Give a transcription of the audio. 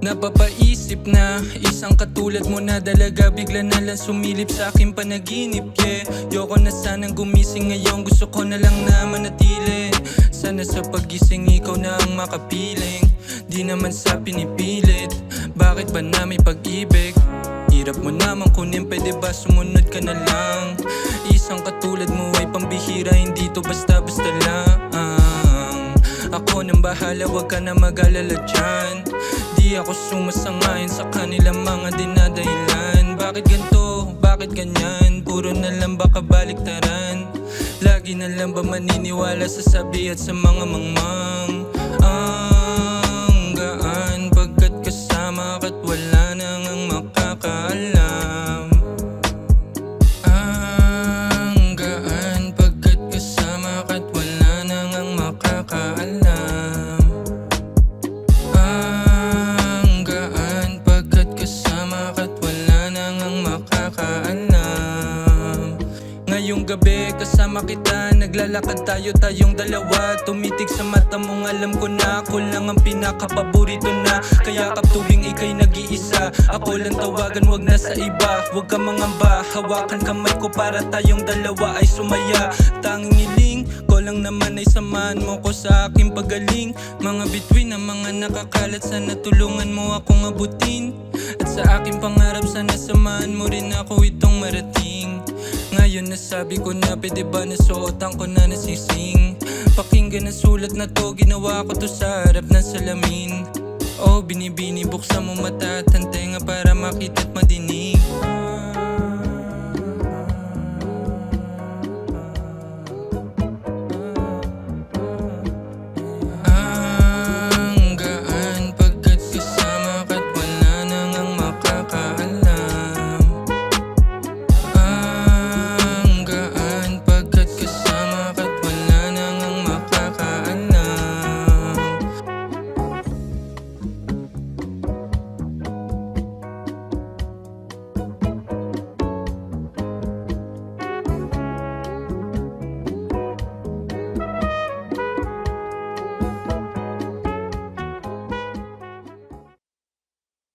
Napapaisip na isang katulad mo na dalaga bigla na lang sumilip sa aking panaginip, yeah. Yoko na sanang gumising ngayon, gusto ko na lang na manatili. Sana sa pagising ikaw na ang makapiling, di naman sa pinipilit. Bakit ba na may pag-ibig? Hirap mo naman kunin, pwede ba sumunod ka na lang? Isang katulad mo ay pambihira, hindi to basta-basta lang. Ako nang bahala, wag ka na mag-alala dyan. Di ako sumasangayon sa kanilang mga dinadahilan. Bakit ganito? Bakit ganyan? Puro na lang baka baliktaran. Lagi na lang ba maniniwala sa sabi at sa mga mangmang? Ang gaan pagkat kasama ka't wala nang ang makakaalam. Ang gaan pagkat kasama ka't wala nang ang makakaalam. Ngayong gabi kasama kita, naglalakad tayong dalawa. Tumitig sa mata mong alam ko na ako lang ang pinakapaborito na. Kaya kaptuwing ika'y nag-iisa, ako lang tawagan, wag na sa iba. Wag ka mangamba, hawakan kamay ko para tayong dalawa ay sumaya. Tanging hiling ko lang naman ay samahan mo ko sa aking pagaling. Mga bituin na mga nakakalat, sana tulungan mo akong abutin. At sa aking pangarap sana samahan mo rin ako itong marating. Ngayon nasabi ko na pwede ba nasuotan ko na nasising. Pakinggan ang sulat na to, ginawa ko to sa harap ng salamin. Oh binibini, buksan mo mata at ang tenga para makita at madinig.